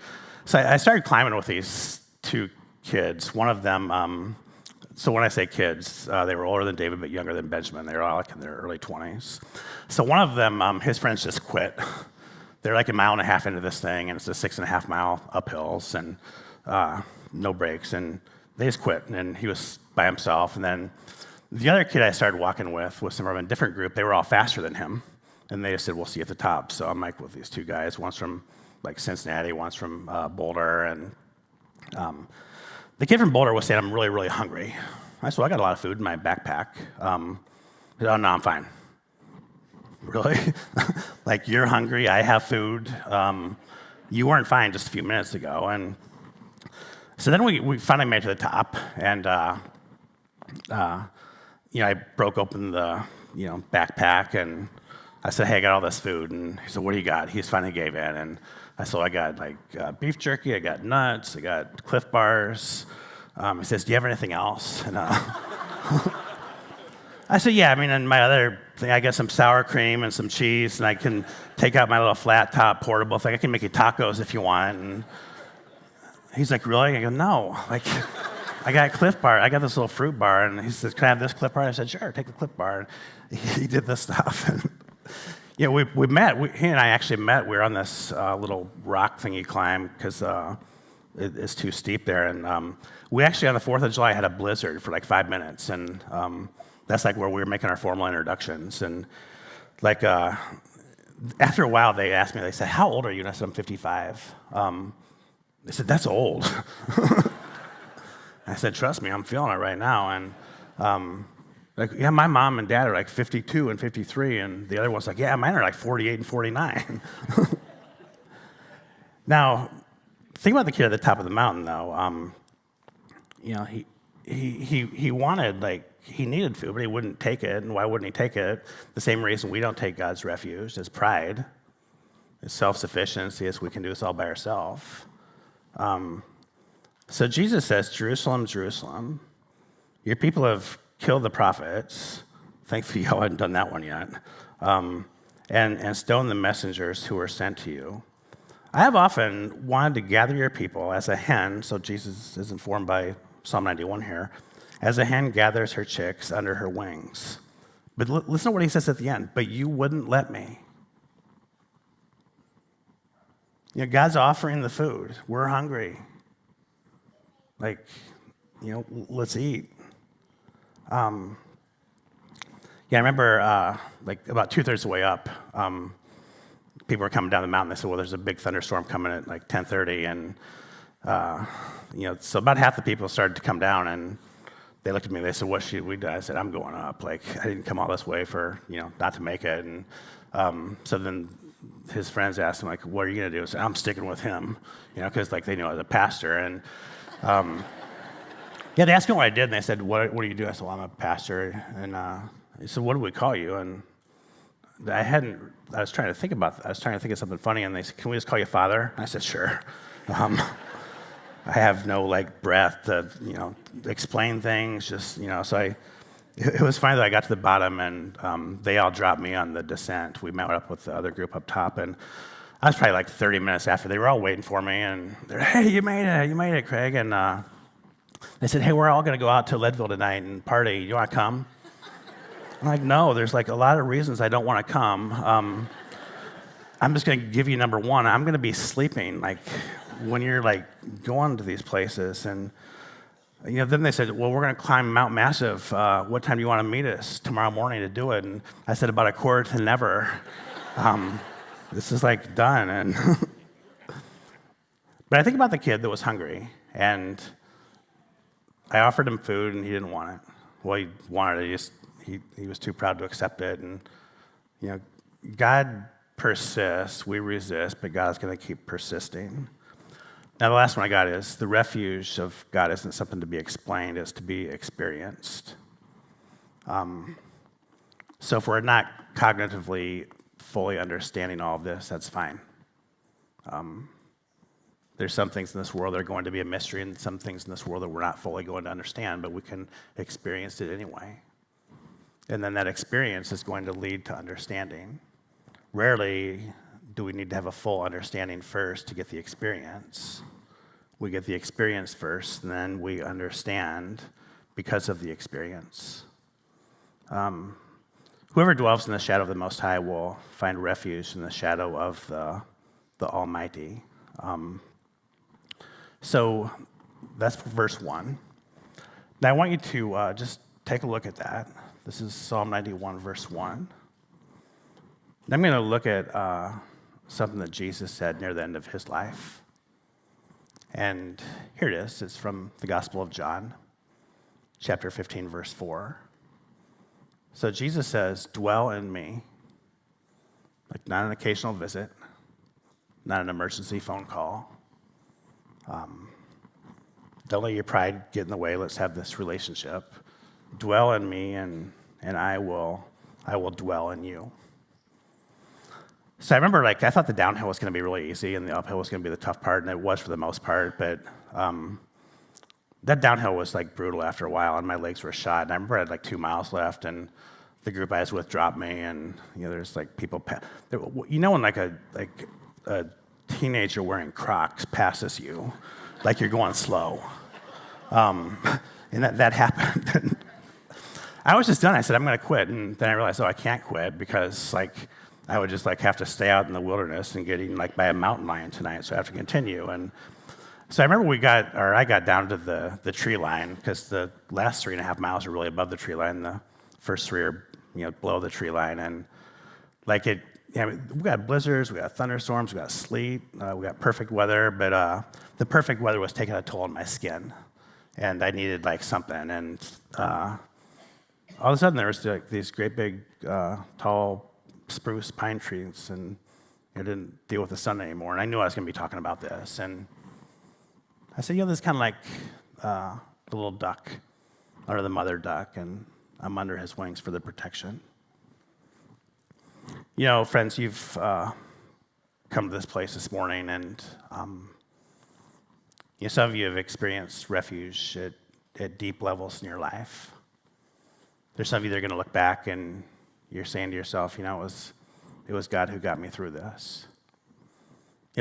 so I started climbing with these 2 kids. One of them. So when I say kids, they were older than David but younger than Benjamin. They were all in their early 20s. So one of them, his friends just quit. They're a mile and a half into this thing, and it's a 6.5 mile uphills and no brakes, and they just quit. And he was by himself. And then the other kid I started walking with was from a different group. They were all faster than him, and they just said, "We'll see you at the top." So I'm with these 2 guys. One's from Cincinnati, one's from Boulder, and the kid from Boulder was saying, "I'm really, really hungry." I said, "Well, I got a lot of food in my backpack." He said, "Oh, no, I'm fine." Really? You're hungry, I have food. You weren't fine just a few minutes ago. And so then we finally made it to the top, and I broke open the backpack, and I said, "Hey, I got all this food." And he said, "What do you got?" He finally gave in, and I said, "I got beef jerky, I got nuts, I got Cliff Bars." He says, "Do you have anything else?" And I said, "Yeah, and my other thing, I got some sour cream and some cheese, and I can take out my little flat top portable thing. I can make you tacos if you want." And he's like, "Really?" I go, "No, I got Cliff Bar. I got this little fruit bar." And he says, "Can I have this Cliff Bar?" I said, "Sure, take the Cliff Bar." And he did this stuff. And we met. He and I actually met. We were on this little rock thing you climb because it's too steep there. And we actually, on the 4th of July, had a blizzard for 5 minutes. And that's where we were making our formal introductions. And after a while, they asked me, they said, "How old are you?" And I said, "I'm 55. They said, "That's old." I said, "Trust me, I'm feeling it right now." And yeah, my mom and dad are 52 and 53, and the other one's yeah, mine are 48 and 49. Now, think about the kid at the top of the mountain, though. He wanted, he needed food, but he wouldn't take it. And why wouldn't he take it? The same reason we don't take God's refuge is pride, is self-sufficiency, is we can do this all by ourselves. So Jesus says, "Jerusalem, Jerusalem, your people have killed the prophets." Thankfully, y'all hadn't done that one yet. And stoned the messengers who were sent to you. I have often wanted to gather your people as a hen, so Jesus is informed by Psalm 91 here, as a hen gathers her chicks under her wings. But listen to what he says at the end, "But you wouldn't let me." God's offering the food. We're hungry. Let's eat. I remember about 2/3 of the way up, people were coming down the mountain. They said, "Well, there's a big thunderstorm coming at 10:30," and so about half the people started to come down, and they looked at me. They said, "What should we do?" I said, "I'm going up. I didn't come all this way for not to make it." And so then his friends asked him, "What are you gonna do?" I said, "I'm sticking with him," because they knew I was a pastor. And yeah, they asked me what I did, and they said, "What do you do?" I said, "Well, I'm a pastor." And he said, "What do we call you?" And I was trying to think of something funny, and they said, "Can we just call you Father?" I said, "Sure." I have no like breath to, explain things. Just, it was funny that I got to the bottom, and they all dropped me on the descent. We met up with the other group up top, and I was probably like 30 minutes after. They were all waiting for me, and they're, "Hey, you made it, Craig." And they said, "Hey, we're all going to go out to Leadville tonight and party. You want to come?" I'm like, "No, there's like a lot of reasons I don't want to come. I'm just going to give you number one. I'm going to be sleeping like when you're like going to these places." And then they said, "Well, we're going to climb Mount Massive. What time do you want to meet us tomorrow morning to do it?" And I said, "About 1:45. This is like done." And but I think about the kid that was hungry, and I offered him food, and he didn't want it. Well, he wanted it. He was too proud to accept it. And God persists. We resist, but God's going to keep persisting. Now, the last one I got is the refuge of God isn't something to be explained; it's to be experienced. So if we're not cognitively fully understanding all of this, that's fine. There's some things in this world that are going to be a mystery, and some things in this world that we're not fully going to understand, but we can experience it anyway. And then that experience is going to lead to understanding. Rarely do we need to have a full understanding first to get the experience. We get the experience first, and then we understand because of the experience. Whoever dwells in the shadow of the Most High will find refuge in the shadow of the Almighty. So that's verse 1. Now I want you to just take a look at that. This is Psalm 91, verse 1. And I'm going to look at something that Jesus said near the end of his life. And here it is. It's from the Gospel of John, chapter 15, verse 4. So Jesus says, "Dwell in me," like not an occasional visit, not an emergency phone call. Don't let your pride get in the way. Let's have this relationship. Dwell in me, and I will dwell in you. So I remember, I thought the downhill was going to be really easy, and the uphill was going to be the tough part, and it was for the most part. But that downhill was brutal after a while, and my legs were shot. And I remember I had 2 miles left, and the group I was with dropped me, and there's people. When a teenager wearing Crocs passes you, you're going slow, and that happened. I was just done. I said, "I'm going to quit," and then I realized, I can't quit because I would just have to stay out in the wilderness and get eaten by a mountain lion tonight, so I have to continue. And so I remember I got down to the tree line, because the last 3.5 miles are really above the tree line. The first 3 are below the tree line, and we got blizzards, we got thunderstorms, we got sleet, we got perfect weather, but the perfect weather was taking a toll on my skin, and I needed something. And all of a sudden there was these great big tall spruce pine trees, and I didn't deal with the sun anymore, and I knew I was going to be talking about this. And I said, this is kind of like the little duck under the mother duck, and I'm under his wings for the protection. Friends, you've come to this place this morning, and some of you have experienced refuge at deep levels in your life. There's some of you that are going to look back, and you're saying to yourself, it was God who got me through this.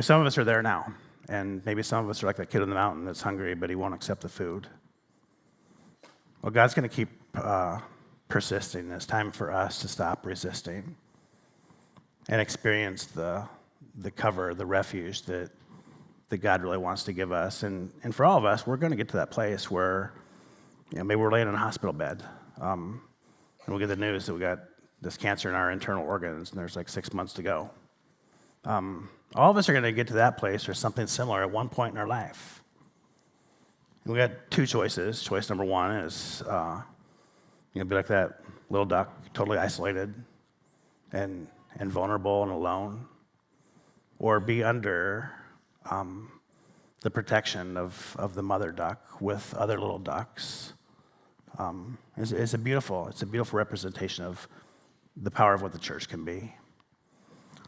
Some of us are there now, and maybe some of us are like that kid on the mountain that's hungry, but he won't accept the food. Well, God's going to keep persisting. It's time for us to stop resisting and experience the cover, the refuge that God really wants to give us. And for all of us, we're going to get to that place where maybe we're laying in a hospital bed, and we'll get the news that we got this cancer in our internal organs, and there's 6 months to go. All of us are going to get to that place or something similar at one point in our life. And we got 2 choices. Choice number 1 is be like that little duck, totally isolated and vulnerable and alone, or be under the protection of the mother duck with other little ducks. It's a beautiful representation of the power of what the church can be.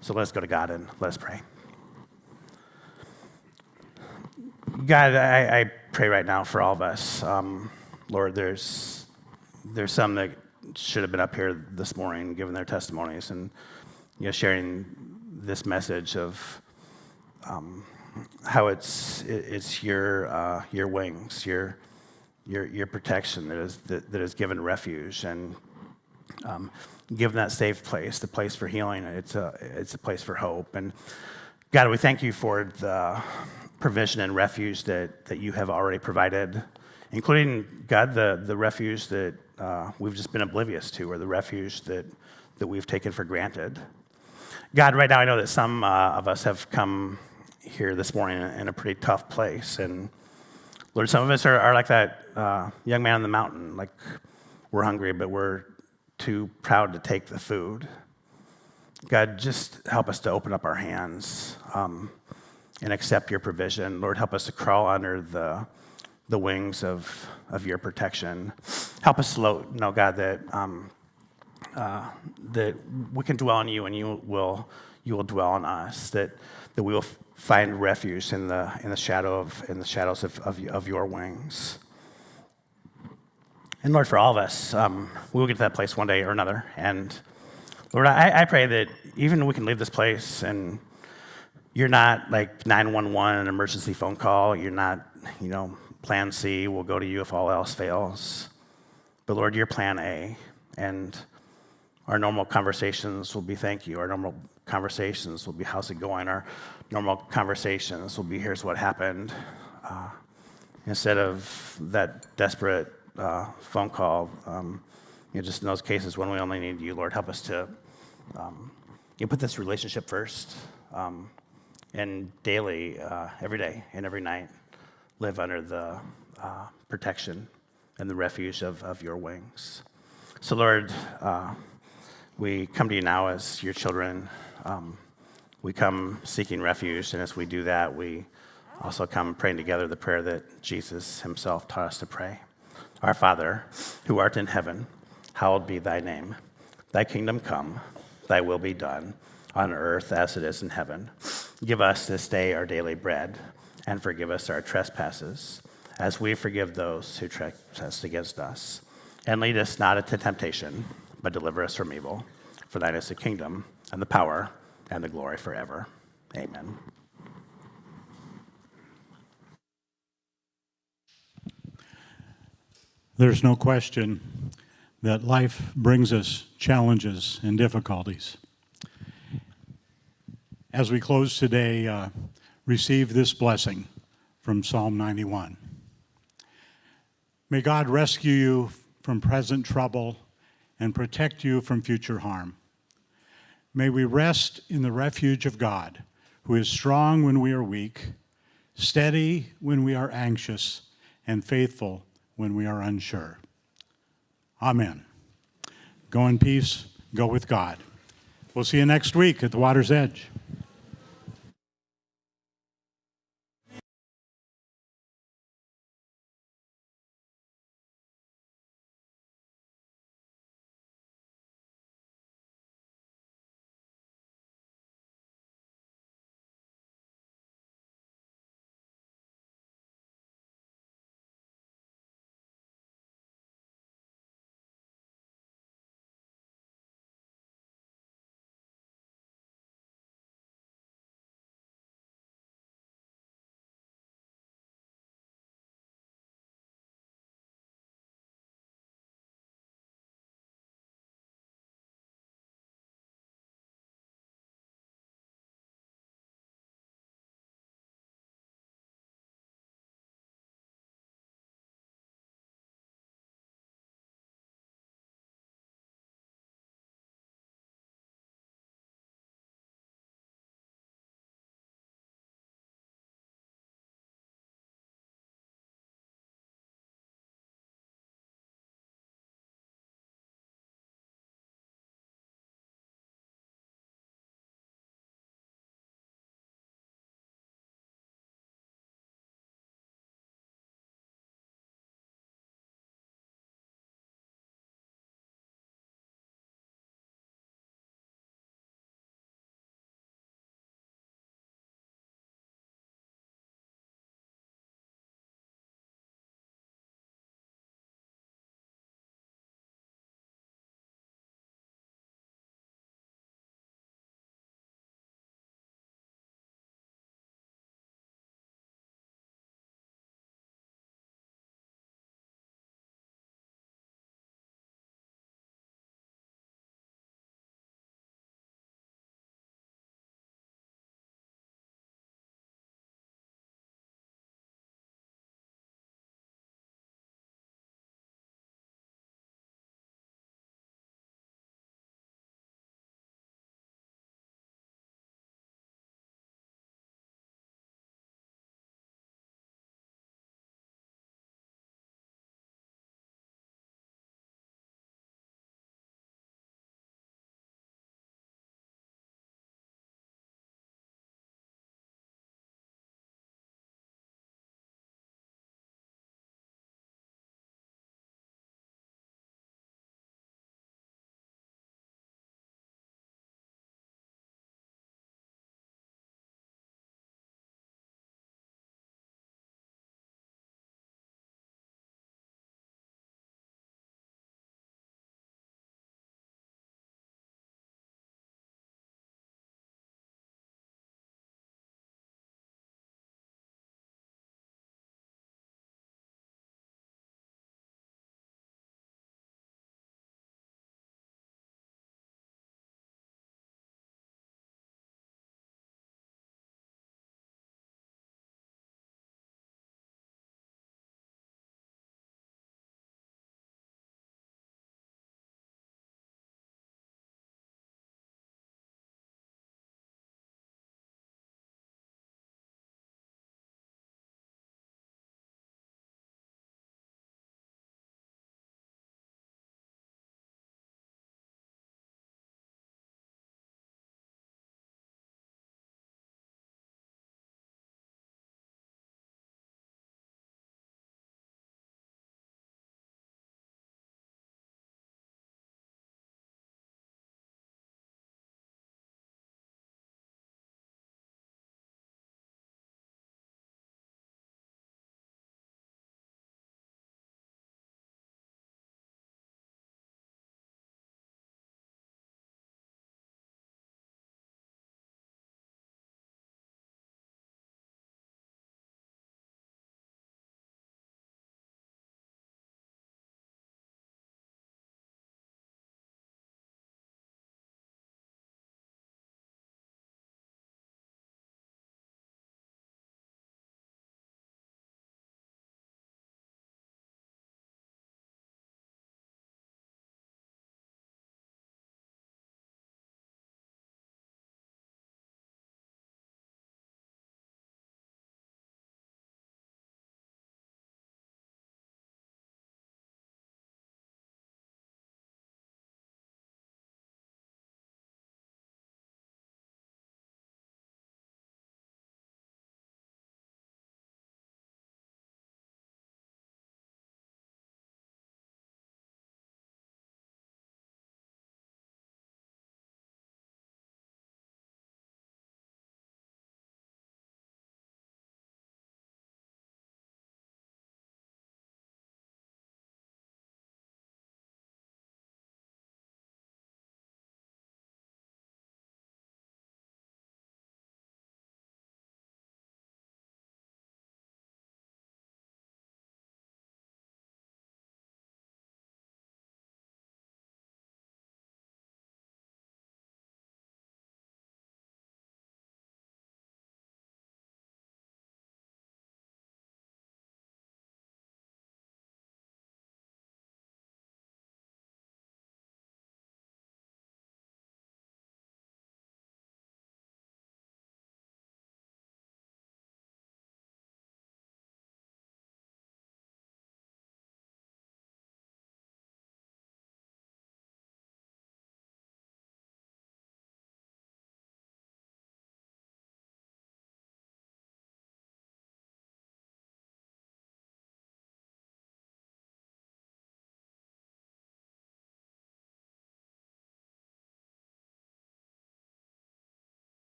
So let's go to God and let's pray. God, I pray right now for all of us. Lord, there's some that should have been up here this morning giving their testimonies and sharing this message of how it's your wings, your protection that has given refuge and given that safe place, the place for healing. It's a place for hope. And God, we thank you for the provision and refuge that you have already provided, including, God, the refuge that we've just been oblivious to, or the refuge that we've taken for granted. God, right now I know that some of us have come here this morning in a pretty tough place. And Lord, some of us are like that young man on the mountain, like we're hungry, but we're too proud to take the food. God, just help us to open up our hands and accept your provision. Lord, help us to crawl under the wings of your protection. Help us to know, God, that we can dwell on you and you will dwell on us. That we will find refuge in the shadows of your wings. And Lord, for all of us, we will get to that place one day or another. And Lord, I pray that even we can leave this place and you're not like 911, an emergency phone call. You're not, plan C, we'll go to you if all else fails. But Lord, you're plan A. And our normal conversations will be thank you. Our normal conversations will be how's it going. Our normal conversations will be here's what happened. Instead of that desperate phone call, just in those cases when we only need you, Lord, help us to put this relationship first. And daily, every day and every night, live under the protection and the refuge of your wings. So, Lord, we come to you now as your children. We come seeking refuge, and as we do that, we also come praying together the prayer that Jesus himself taught us to pray. Our Father, who art in heaven, hallowed be thy name. Thy kingdom come, thy will be done, on earth as it is in heaven. Give us this day our daily bread, and forgive us our trespasses, as we forgive those who trespass against us. And lead us not into temptation, but deliver us from evil. For thine is the kingdom, and the power, and the glory forever. Amen. There's no question that life brings us challenges and difficulties. As we close today, receive this blessing from Psalm 91. May God rescue you from present trouble and protect you from future harm. May we rest in the refuge of God, who is strong when we are weak, steady when we are anxious, and faithful when we are unsure. Amen. Go in peace. Go with God. We'll see you next week at the water's edge.